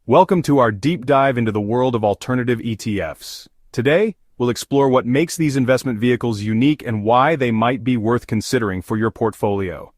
Welcome to our deep dive into the world of alternative ETFs. Today, we'll explore what makes these investment vehicles unique and why they might be worth considering for your portfolio.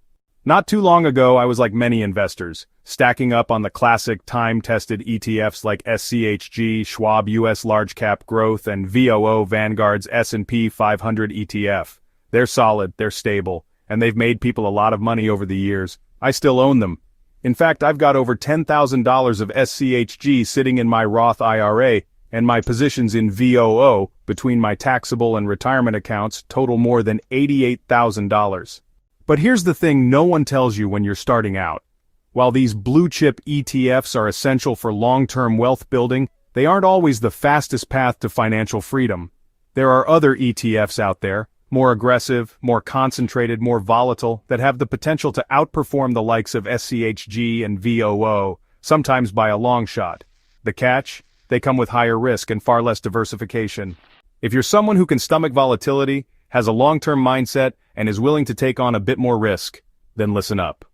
Not too long ago, I was like many investors, stacking up on the classic time-tested ETFs like SCHG, Schwab US Large Cap Growth, and VOO, Vanguard's S&P 500 ETF. They're solid, they're stable, and they've made people a lot of money over the years. I still own them. In fact, I've got over $10,000 of SCHG sitting in my Roth IRA, and my positions in VOO, between my taxable and retirement accounts, total more than $88,000. But here's the thing no one tells you when you're starting out. While these blue-chip ETFs are essential for long-term wealth building, they aren't always the fastest path to financial freedom. There are other ETFs out there, more aggressive, more concentrated, more volatile, that have the potential to outperform the likes of SCHG and VOO, sometimes by a long shot. The catch? They come with higher risk and far less diversification. If you're someone who can stomach volatility, has a long-term mindset, and is willing to take on a bit more risk, then listen up.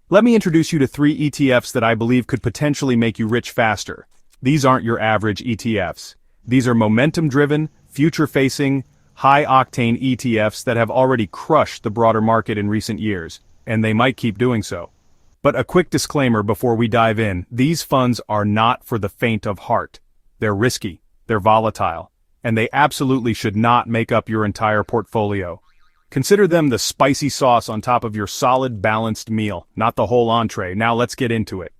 Let me introduce you to 3 ETFs that I believe could potentially make you rich faster. These aren't your average ETFs. These are momentum-driven, future-facing, high-octane ETFs that have already crushed the broader market in recent years, and they might keep doing so. But a quick disclaimer before we dive in, these funds are not for the faint of heart. They're risky, they're volatile, and they absolutely should not make up your entire portfolio. Consider them the spicy sauce on top of your solid, balanced meal, not the whole entree. Now let's get into it.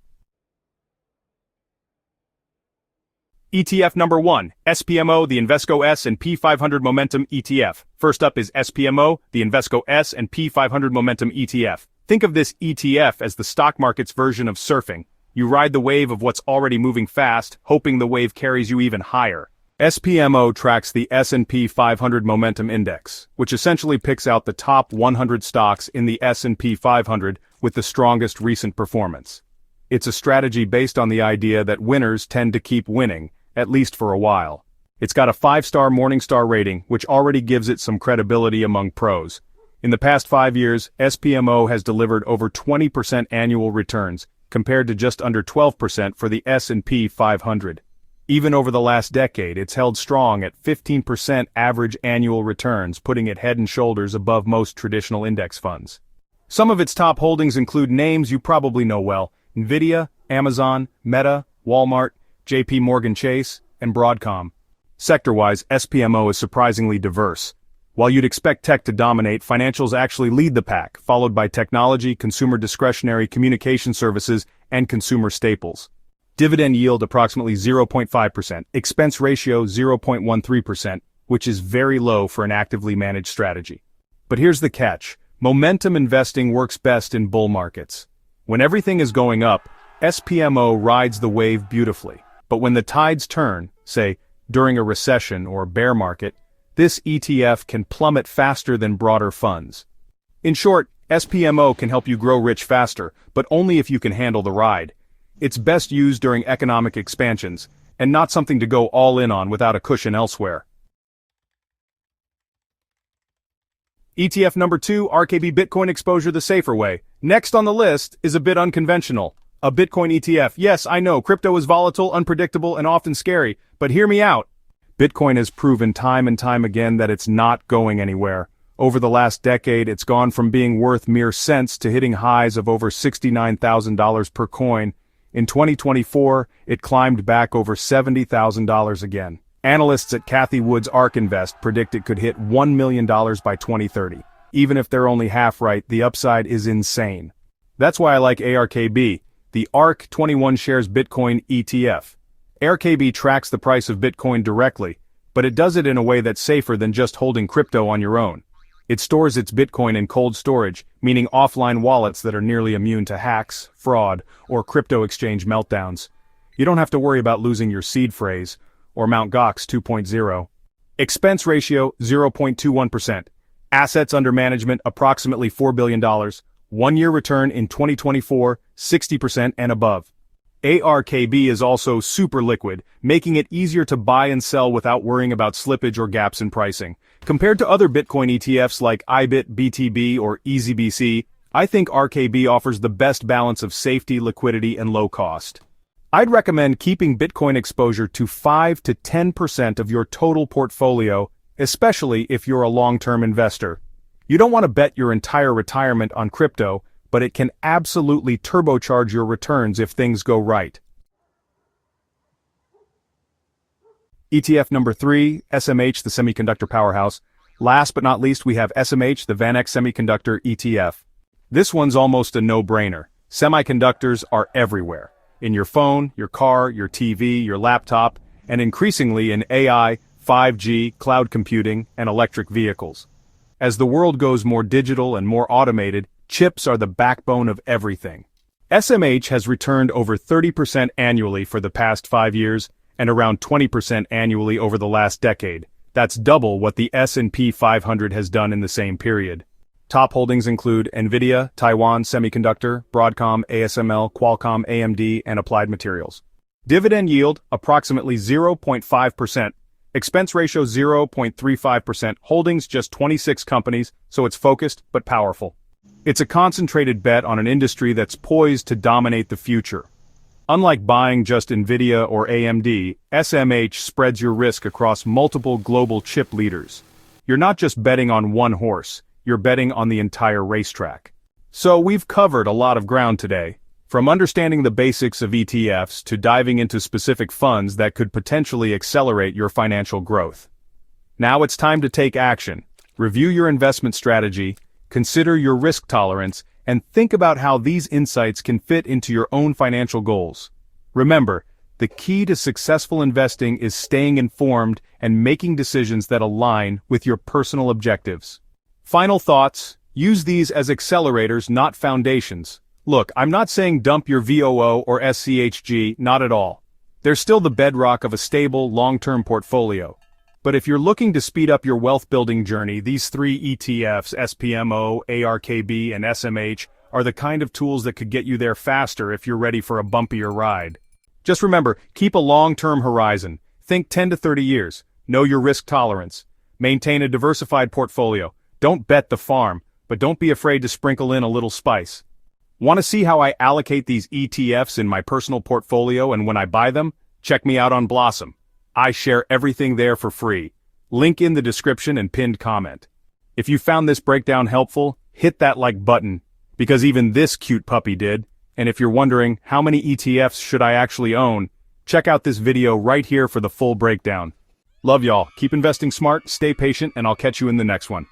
ETF number 1, SPMO, the Invesco S&P 500 Momentum ETF. First up is SPMO, the Invesco S&P 500 Momentum ETF. Think of this ETF as the stock market's version of surfing. You ride the wave of what's already moving fast, hoping the wave carries you even higher. SPMO tracks the S&P 500 Momentum Index, which essentially picks out the top 100 stocks in the S&P 500 with the strongest recent performance. It's a strategy based on the idea that winners tend to keep winning, at least for a while. It's got a 5-star Morningstar rating, which already gives it some credibility among pros. In the past 5 years, SPMO has delivered over 20% annual returns, compared to just under 12% for the S&P 500. Even over the last decade, it's held strong at 15% average annual returns, putting it head and shoulders above most traditional index funds. Some of its top holdings include names you probably know well: Nvidia, Amazon, Meta, Walmart, JP Morgan Chase, and Broadcom. Sector-wise, SPMO is surprisingly diverse. While you'd expect tech to dominate, financials actually lead the pack, followed by technology, consumer discretionary, communication services, and consumer staples. Dividend yield approximately 0.5%, expense ratio 0.13%, which is very low for an actively managed strategy. But here's the catch: momentum investing works best in bull markets. When everything is going up, SPMO rides the wave beautifully. But when the tides turn, say, during a recession or bear market, this ETF can plummet faster than broader funds. In short, SPMO can help you grow rich faster, but only if you can handle the ride. It's best used during economic expansions, and not something to go all in on without a cushion elsewhere. ETF number 2, RKB Bitcoin Exposure the Safer Way. Next on the list is a bit unconventional. A Bitcoin ETF. Yes, I know, crypto is volatile, unpredictable, and often scary, but hear me out. Bitcoin has proven time and time again that it's not going anywhere. Over the last decade, it's gone from being worth mere cents to hitting highs of over $69,000 per coin. In 2024, it climbed back over $70,000 again. Analysts at Cathie Wood's ARK Invest predict it could hit $1 million by 2030. Even if they're only half right, the upside is insane. That's why I like ARKB, the ARK 21 Shares Bitcoin ETF. ARKB tracks the price of Bitcoin directly, but it does it in a way that's safer than just holding crypto on your own. It stores its Bitcoin in cold storage, meaning offline wallets that are nearly immune to hacks, fraud, or crypto exchange meltdowns. You don't have to worry about losing your seed phrase, or Mt. Gox 2.0. Expense ratio 0.21%. Assets under management approximately $4 billion. 1-year return in 2024, 60% and above. ARKB is also super liquid, making it easier to buy and sell without worrying about slippage or gaps in pricing. Compared to other Bitcoin ETFs like IBIT, BTB, or EasyBC, I think RKB offers the best balance of safety, liquidity, and low cost. I'd recommend keeping Bitcoin exposure to 5 to 10% of your total portfolio, especially if you're a long-term investor. You don't want to bet your entire retirement on crypto, but it can absolutely turbocharge your returns if things go right. ETF number 3, SMH, the semiconductor powerhouse. Last but not least, we have SMH, the VanEck Semiconductor ETF. This one's almost a no-brainer. Semiconductors are everywhere. In your phone, your car, your TV, your laptop, and increasingly in AI, 5G, cloud computing, and electric vehicles. As the world goes more digital and more automated, chips are the backbone of everything. SMH has returned over 30% annually for the past 5 years, and around 20% annually over the last decade. That's double what the S&P 500 has done in the same period. Top holdings include Nvidia, Taiwan Semiconductor, Broadcom, ASML, Qualcomm, AMD, and Applied Materials. Dividend yield, approximately 0.5%. Expense ratio 0.35%. Holdings just 26 companies, so it's focused but powerful. It's a concentrated bet on an industry that's poised to dominate the future. Unlike buying just Nvidia or AMD, SMH spreads your risk across multiple global chip leaders. You're not just betting on one horse, you're betting on the entire racetrack. So we've covered a lot of ground today, from understanding the basics of ETFs to diving into specific funds that could potentially accelerate your financial growth. Now it's time to take action. Review your investment strategy, consider your risk tolerance, and think about how these insights can fit into your own financial goals. Remember, the key to successful investing is staying informed and making decisions that align with your personal objectives. Final thoughts: use these as accelerators, not foundations. Look, I'm not saying dump your VOO or SCHG, not at all. They're still the bedrock of a stable, long-term portfolio. But if you're looking to speed up your wealth-building journey, these 3 ETFs, SPMO, ARKB, and SMH, are the kind of tools that could get you there faster if you're ready for a bumpier ride. Just remember, keep a long-term horizon. Think 10 to 30 years. Know your risk tolerance. Maintain a diversified portfolio. Don't bet the farm, but don't be afraid to sprinkle in a little spice. Want to see how I allocate these ETFs in my personal portfolio and when I buy them? Check me out on Blossom. I share everything there for free. Link in the description and pinned comment. If you found this breakdown helpful, hit that like button, because even this cute puppy did. And if you're wondering how many ETFs should I actually own, check out this video right here for the full breakdown. Love y'all. Keep investing smart, stay patient, and I'll catch you in the next one.